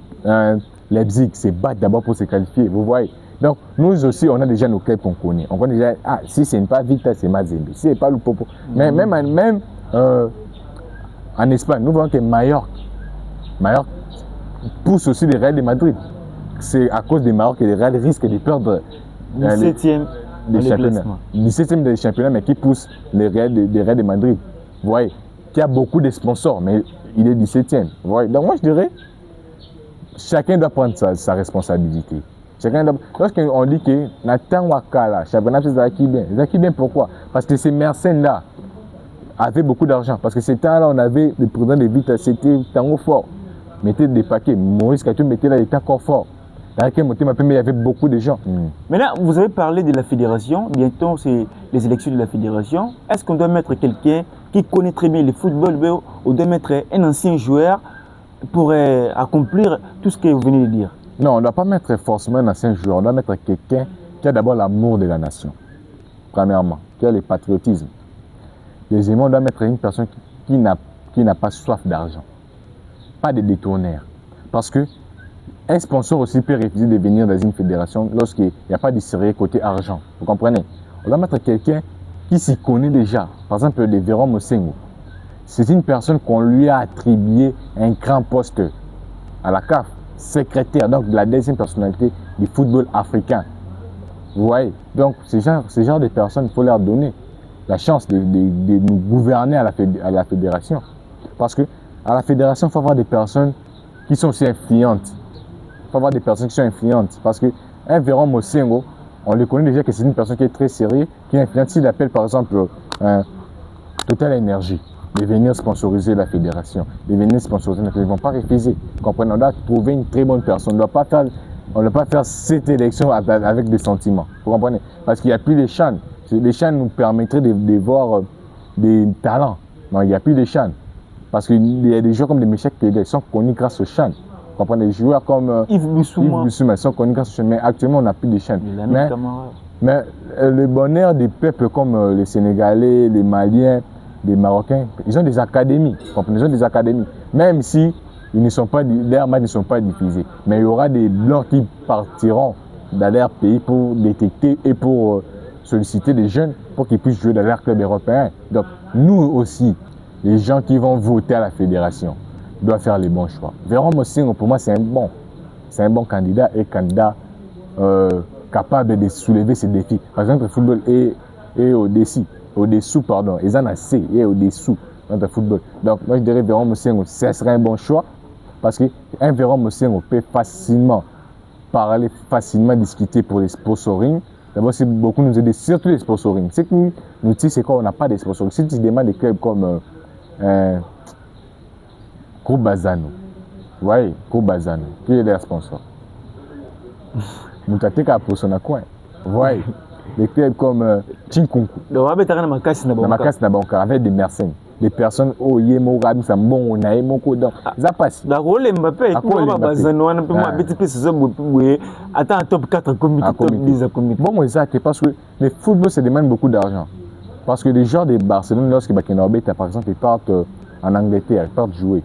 Leipzig se battent d'abord pour se qualifier. Vous voyez? Donc, nous aussi, on a déjà nos clubs qu'on connaît. On connaît déjà, si ce n'est pas Vita, c'est Mazembe. Si ce n'est pas Lupopo. Mais même en Espagne, nous voyons que Mallorca pousse aussi le Real de Madrid. C'est à cause des Maroc que le Real risque de perdre 17e des championnats. 17e des championnats, mais qui pousse le Real de Madrid. Vous voyez, qui a beaucoup de sponsors, mais il est 17e. Vous voyez. Donc moi je dirais, chacun doit prendre sa responsabilité. Lorsqu'on dit que Nathan Wakala, championnat c'est Zaki bien, pourquoi? Parce que ces mercenaires-là avaient beaucoup d'argent. Parce que ces temps-là, on avait le président de Vita, c'était Tango fort. Mettez des paquets. Maurice Katou mettait là, il était encore fort. Mais il y avait beaucoup de gens. Maintenant, vous avez parlé de la fédération. Bientôt, c'est les élections de la fédération. Est-ce qu'on doit mettre quelqu'un qui connaît très bien le football ou on doit mettre un ancien joueur pour accomplir tout ce que vous venez de dire? Non, on ne doit pas mettre forcément un ancien joueur. On doit mettre quelqu'un qui a d'abord l'amour de la nation. Premièrement, qui a le patriotisme. Deuxièmement, on doit mettre une personne qui n'a pas soif d'argent. Pas de détourneurs. Parce que un sponsor aussi peut refuser de venir dans une fédération lorsqu'il n'y a pas de sérieux côté argent. Vous comprenez? On doit mettre quelqu'un qui s'y connaît déjà. Par exemple, le Véron Mosengo. C'est une personne qu'on lui a attribué un grand poste à la CAF. Secrétaire, donc de la deuxième personnalité du football africain. Vous voyez? Donc, ce genre de personnes, il faut leur donner la chance de nous gouverner à la fédération. Parce que à la fédération, il faut avoir des personnes qui sont aussi influentes. Il faut avoir des personnes qui sont influentes. Parce que un Véron Mosengo, on le connaît déjà que c'est une personne qui est très sérieuse, qui est influente. S'il appelle par exemple Total Énergie de venir sponsoriser la fédération, de venir sponsoriser la fédération, ils ne vont pas refuser. Comprenez, on doit trouver une très bonne personne. On ne doit pas faire cette élection avec des sentiments. Vous comprenez? Parce qu'il n'y a plus les chaînes. Les chaînes nous permettraient de voir des talents. Non, il n'y a plus de chaînes. Parce qu'il y a des joueurs comme les Michel Kédé, ils sont connus grâce aux chaînes. Vous comprenez? Des joueurs comme Yves Bissouma sont connus grâce aux chaînes. Mais actuellement, on n'a plus de chaînes. Mais le bonheur des peuples comme les Sénégalais, les Maliens, les Marocains, ils ont des académies. Vous comprenez? Ils ont des académies. Même si leurs matchs ne sont pas diffusés. Mais il y aura des blancs qui partiront dans leur pays pour détecter et pour solliciter des jeunes pour qu'ils puissent jouer dans leur club européen. Donc, nous aussi, les gens qui vont voter à la fédération doivent faire les bons choix. Véron Mosengo, pour moi, c'est un bon candidat et candidat capable de soulever ces défis. Par exemple, le football est au-dessous, pardon. Ils en ont assez, et au-dessous dans le football. Donc, moi, je dirais Véron Mosengo, ce serait un bon choix parce qu'un Véron Mosengo peut facilement parler, facilement discuter pour les sponsoring. D'abord, c'est beaucoup nous aider, surtout les sponsoring. Ce que nous disons, c'est quoi? On n'a pas de sponsoring. Si tu demandes des clubs comme Groupe Bazano, oui, Groupe Bazano, qui est leur sponsor? Nous t'attendons pour son coin. Oui, des clubs comme Chinkunku. Donc, on va ma casse avec des mercenaires. Des personnes au Yémo, Sambon, on a Yémoko, donc ça passe. D'accord, les Mbappé, Bazano, on peut moi petit peu ce attends, top 4 comité, top 10 comité. Bon, ça, c'est parce que le football, ça demande beaucoup d'argent. Parce que les joueurs de Barcelone, lorsque Bakenorbet, par exemple, ils partent en Angleterre, ils partent jouer.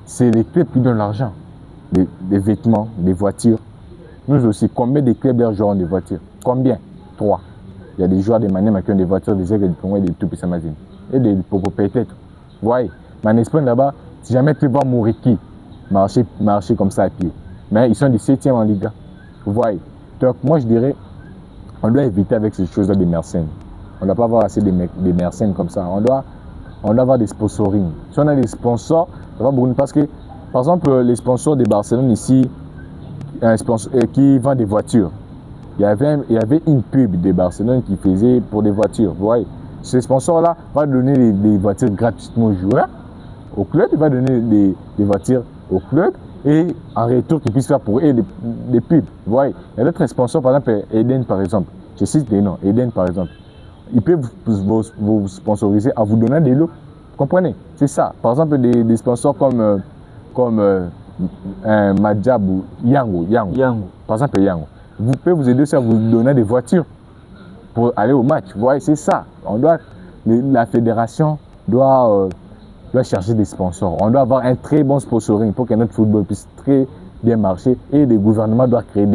C'est les clubs qui donnent l'argent. Des vêtements, des voitures. Nous aussi, combien de clubs leurs joueurs ont des voitures? Combien? 3. Il y a des joueurs de Manem qui ont des voitures, des aigles, des Congo, des tout Pissamazine. Et des Popo peut-être. Vous voyez, mais en Espagne là-bas, si jamais tu vois Mouriki marcher comme ça à pied, mais ils sont du 7e en Liga. Vous voyez. Donc moi je dirais, on doit éviter avec ces choses-là des mercenaires. On ne doit pas avoir assez des mercenaires comme ça. On doit avoir des sponsoring. Si on a des sponsors, ça va beaucoup. Parce que, par exemple, les sponsors de Barcelone ici, qui vendent des voitures. Il y avait une pub de Barcelone qui faisait pour des voitures. Vous voyez. Ce sponsor-là va donner des voitures gratuitement aux joueurs, au club. Il va donner des voitures au club et en retour qu'ils puissent faire pour eux des pubs. Vous voyez. Il y a d'autres sponsors, par exemple, Eden par exemple. Je cite des noms. Eden par exemple. Ils peuvent vous sponsoriser en vous donnant des lots. Vous comprenez? C'est ça. Par exemple, des sponsors comme Madjab ou Yango. Par exemple, Yango. Vous pouvez vous aider aussi à vous donner des voitures pour aller au match. Vous voyez, c'est ça. La fédération doit chercher des sponsors. On doit avoir un très bon sponsoring pour que notre football puisse très bien marcher. Et les gouvernements doivent créer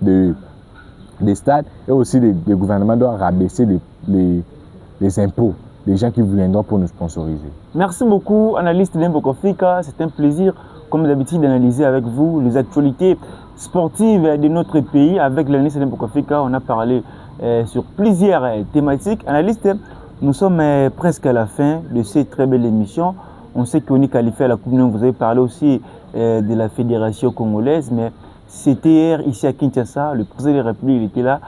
des stades et aussi les gouvernements doivent rabaisser les impôts des gens qui viendront pour nous sponsoriser. Merci beaucoup, analyste Dembokofika. C'est un plaisir, comme d'habitude, d'analyser avec vous les actualités sportives de notre pays. Avec l'analyste Dembokofika, on a parlé sur plusieurs thématiques. Analyste, nous sommes presque à la fin de cette très belle émission. On sait qu'on est qualifié à la Coupe du Monde. Vous avez parlé aussi de la Fédération congolaise, mais c'était hier ici à Kinshasa. Le président de la République était là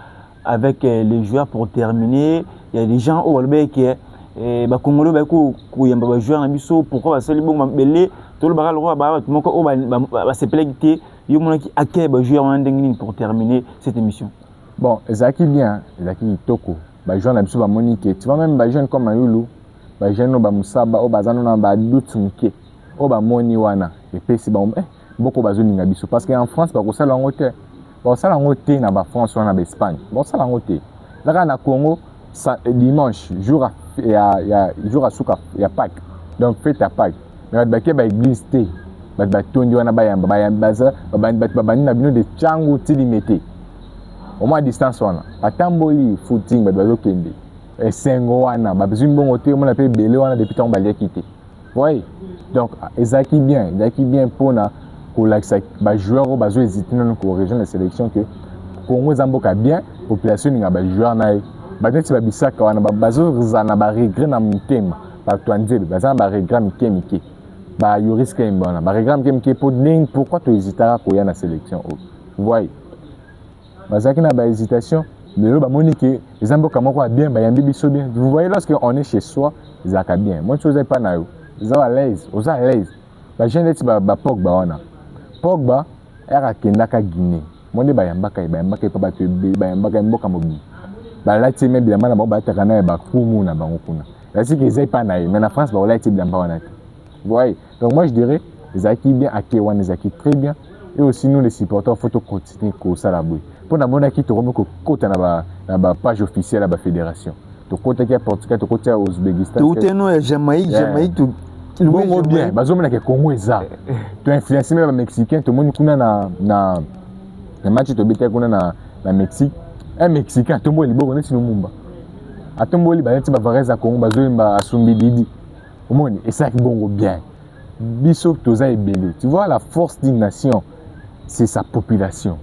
avec les joueurs pour terminer. Il y a des gens au Walbeck qui Congolais qui joueur en biso pourquoi va sali bon belé tout le baral roi ba tout moko ba se plégité yo mona ki aké ba joueur en ndengini pour terminer cette émission. Bon, Zaki bien, Zaki Toko, ba joueur na biso ba Monique, tu vois même ba jeune comme Ayulu, ba jeune no ba Musaba o bazano na ba Dutunke, o ba Moni wana et puis c'est bon beaucoup ba zoni na biso parce qu'en France ba ko sala ngote. Bon ça la ngote na ba France wana ba Espagne. Bon ça la ngote. Là na Congo dimanche jour à Souka, il y a Pâques. Donc fête à Pâques. Mais il y a une église, il y a une de Tchango Tilimete. Au moins à distance, à Tamboli, footing, il y a un Sengo, il y a un bon hôtel, on appelle Belé, on a depuis temps balé quitter. Oui. Donc, Ezaki bien pour les joueurs qui ont hésité dans la région de sélection que Congo Zamboka bien, population n'a pas joueur. Peut-être que ça va regret dans mon thème toi nzebe baza ba regret mike ba Yoris Kembona ba regret mike pour ning pourquoi tu hésiteras koya na sélection vous voyez bazaki na ba hésitation mais là ba monique les amboka moko bien ba yambi biso bien vous voyez lorsque on est chez soi zaka bien moi chose pas na yo ils sont à l'aise aux à l'aise ba jeune ba Pogba wana Pogba era kendaka Guinée moi ne ba yambaka pa ba ba yambaka mboka mobi ba lati même bien na ba takana ba kumu na bango kuna c'est que ils pas na mais en France ba lati bien ba wana vous voyez donc moi je dirais les acquis bien Akewan les acquis très bien et aussi nous les supporters faut continuer ko sala boy pour na mona ki to remet ko kota na ba page officielle à la fédération to kota ki Portugal to kota Ouzbékistan tout est no Jamaïque tout bon bien bazomona ke Congo eza to influencer même mexicain to moni kuna na match to beta kuna na Mexique un mexicain to moni bongo neti no mumba atomboli ba neti ba vareza Congo bazoyemba asumbi didi omoni et ça qui bongo bien biso toza ebele tu vois la force d'une nation c'est sa population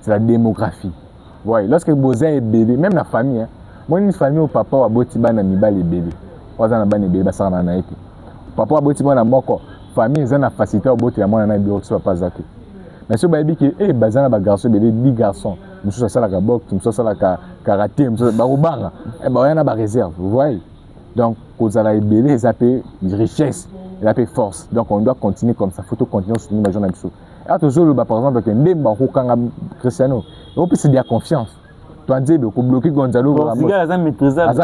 c'est la démographie ouais lorsque boza ebele même la famille hein moi une famille au papa wa boti bana mibali ebele waza na bana ebele basala na ete papa wa boti bana moko famille eza na facilité au boti ya mwana na biro so papa zaki mais so ba ebiki bazana ba garçon ebele 10 garçons muso sala ka boxe muso sala ka karaté muso ba robanga ba yana ba réserve vous voyez donc kozala ebele eza pe richesse et pe force donc on doit continuer comme ça faut continuer à soutenir les gens biso et toujours par exemple que ndemba kokanga Cristiano et puis c'est de la confiance toi nzebe ko bloquer Gonzalo Ramos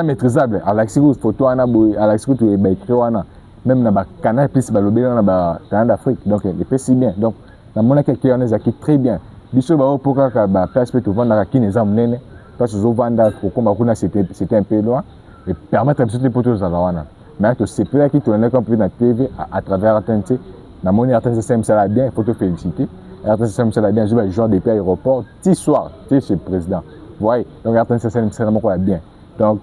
maîtrisable Alexis photo ana boy Alexis tu ba écrit wana même na ba canal plus ba lobé na ba canal d'Afrique donc il fait si bien donc na mona quelqu'un on qui très bien biso ba opoka ka ba perspective vendre ki neza munene parce que zo vanda ko komba kuna c'était un peu loin et permettre à biso les potos za wana mais que c'est plus qui tourner comme na TV à travers RTNC na moni RTNC ça bien il faut te féliciter RTNC ça bien je vais jouer depuis aéroport ti soir tu chez président vous voyez donc RTNC c'est vraiment quoi bien donc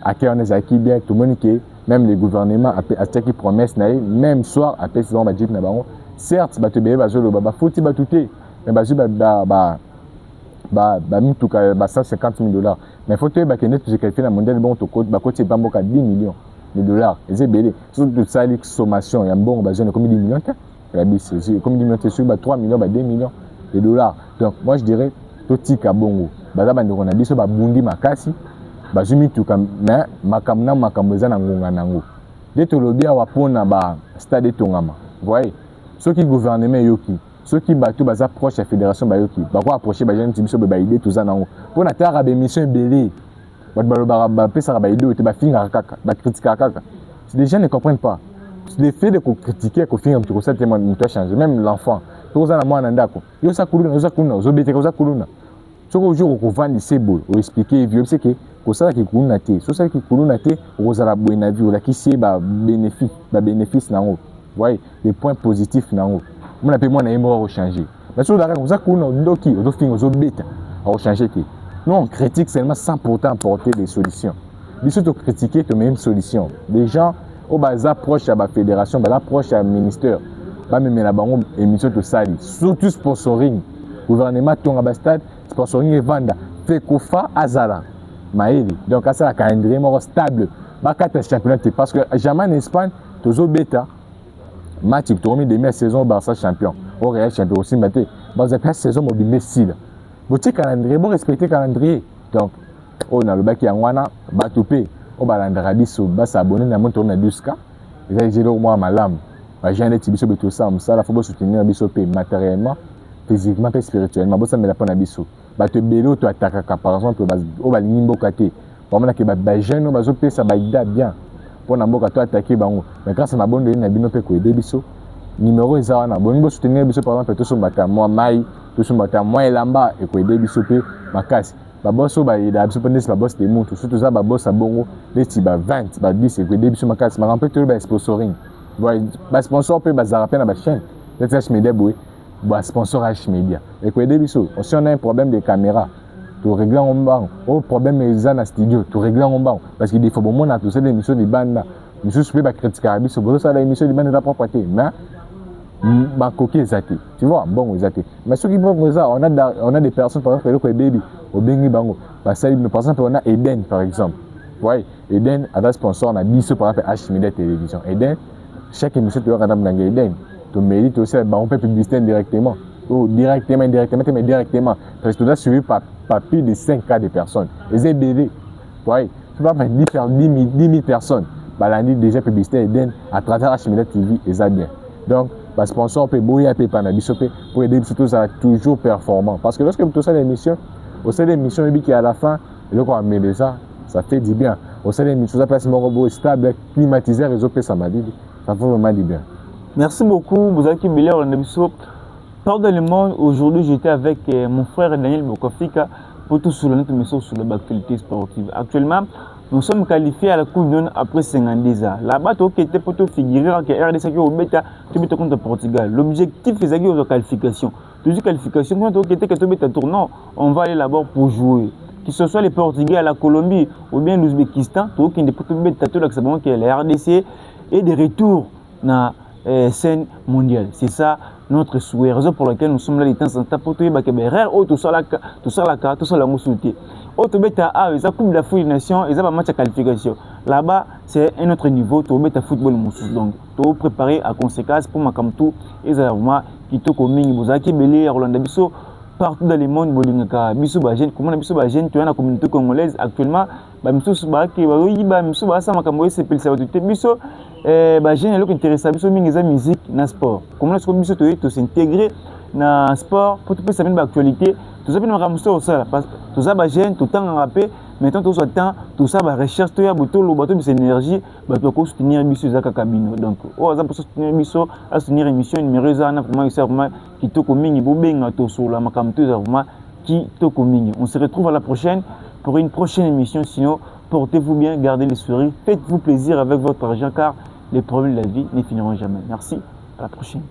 à qui on est acquis bien tout le monde qui même les gouvernements a qui promesse même soir après saison ba jeep na bango certes ba te bébé ba zo ba foti ba touté mais ba mituka ba $150,000 mais faut te ba kende tu qualifier na mondial bon to code ba côté ba mboka 10 millions de dollars et belé surtout toute ça sommation ya bon ba jeune comme 10 millions la bis comme 10 millions sur ba 3 millions ba 2 millions de dollars donc moi je dirais to tika bongo ba ba ndeko na biso ba bundi makasi ba zumi tuka mais makambo za na ngonga nango de to lobia wa pona ba stade tongama voyez ceux qui gouvernement yoki ceux qui bato baza proche la fédération ba yoki ba ko approcher ba jeune biso ba idée tout ça nango pona tara ba mission belé ba pesa ba idée te ba finga kaka ba critiquer kaka les gens ne comprennent pas le fait de critiquer ko finga tout ça tellement nous changer même l'enfant tout ça na mwana ndako yo sa kuluna zo bete ko za kuluna soko jour ko vandi sebo o expliquer vieux c'est que ko sala ki kuluna te so sala ki kuluna te ko za la bonne vie o la ki sie ba bénéfice nango voyez les points positifs nango mon appel moi na yemo changer mais so la ko za kuluna ndoki o do finga zo beta o changer te nous on critique seulement sans pourtant apporter des solutions biso to critiquer que même solution les gens au bazar proche à la fédération bazar proche à ministère ba même la bango émission to sali surtout sponsoring gouvernement tonga ba stade sponsoring et vendre fait kofa azala maïli donc ça la calendrier stable ba quatre championnat parce que jamais en Espagne tozo beta match to remis demi saison Barça champion au Real champion aussi maté ba za saison mo Messi là boté calendrier bon respecter calendrier donc on a le baki yangwana ba topé o balandra biso ba s'abonner na monto na 12K et j'ai le moi malam ba jeune tibiso beto ça la faut soutenir biso pe matériellement physiquement et spirituellement bo ça me la pona biso ba te belo to attaquer par exemple o ba limbo katé vraiment que ba jeune ba zo pesa ba ida bien pour na mboka to attaquer bango mais grâce à ma bonne na bino pe ko aider biso numéro eza na bon bo soutenir biso par exemple to so mbata moi mai to so mbata moi elamba e ko aider biso pe makasi ba bosso ba ida biso pendant ba boss de monto surtout ça ba boss a bongo beti ba 20 ba 10 e ko aider biso makasi ma rappelle to ba sponsoring ba sponsor pe ba za rappel na ba chaîne Let's Media boy ba sponsor H Media et ko aider biso si on a un problème de caméra to régler en bas au problème eza na studio to régler en bas parce que des fois bon on a tous ces émissions de banda monsieur peut ba critiquer biso bo ça la émission de banda de propreté mais ba coquille zati tu vois bon zati mais ceux qui vont ça on a des personnes par exemple ko baby au bengi bango ba ça par exemple on a Eden par exemple Ouais, Eden a des sponsors, on a mis ce par exemple H-Media Télévision. Eden, chaque émission, tu as un dans Eden. Tu mérites aussi, on peut publicité directement. Ou directement, indirectement, mais directement. Parce que tu dois suivre par plus de 5 cas de personnes. Et c'est BD. Ouais, tu vas faire 10 000 personnes. Bah, déjà publicité Eden à travers H-Media TV, et ça bien. Donc, le sponsor peut bouiller, peut pas pour aider surtout à toujours performant. Parce que lorsque tu as l'émission, au sein de l'émission, il dit qu'à la fin, le quoi mais ça fait du bien. Au sein de l'émission, ça passe mon robot stable, climatisé, réseau ça m'a dit, ça fait vraiment du bien. Merci beaucoup, Bouzaki Bélé Orlandabiso. Pardonnez-moi, aujourd'hui j'étais avec mon frère Daniel Bokofika pour tout soulever notre mission sur l'actualité sportive. Actuellement, nous sommes qualifiés à la Coupe du Monde après 50 ans. Là-bas, tu étais pour te figurer que RDC au bêta, tu es contre Portugal. L'objectif est la qualification. Tu dis qualification, quand tu étais que tu es tournant, on va aller là-bas pour jouer. Que ce soit les Portugais à la Colombie ou bien l'Ouzbékistan, tu es pour te mettre la RDC et des retours dans la scène mondiale. C'est ça notre souhait, raison pour laquelle nous sommes là les temps en temps pour tout tout ça la moussouté. Autre bêta A, ils ont Coupe d'Afrique des Nations, ils ont un match à qualification. Là-bas, c'est un autre niveau, tu bêta football moussous. Donc, tu es préparé à conséquence pour ma kamtou, ils ont vraiment qui te commis, vous avez belé Orlando Bisso partout dans le monde, bolingaka biso ba jeune, comment biso ba jeune, tu es dans la communauté congolaise actuellement, ba biso ba ki ba oui ba biso ba ça makambo c'est pelisa ba biso ba jeune lo qui intéresse biso mingi za musique na sport. Comment est-ce que biso to s'intégrer na sport pour tout ça même actualité, tout ça bien ramuso ça parce tout ça ba jeune tout temps rappé, maintenant tout ça temps tout ça ba recherche to ya boto lo bato bis énergie ba to ko soutenir biso za kakabino. Donc oh za pour soutenir biso à soutenir émission numéro za na vraiment ça vraiment qui to ko mingi bo benga to sur la makamto za vraiment qui to ko mingi. On se retrouve à la prochaine pour une prochaine émission. Sinon, portez-vous bien, gardez les sourires, faites-vous plaisir avec votre argent car les problèmes de la vie ne finiront jamais. Merci, à la prochaine.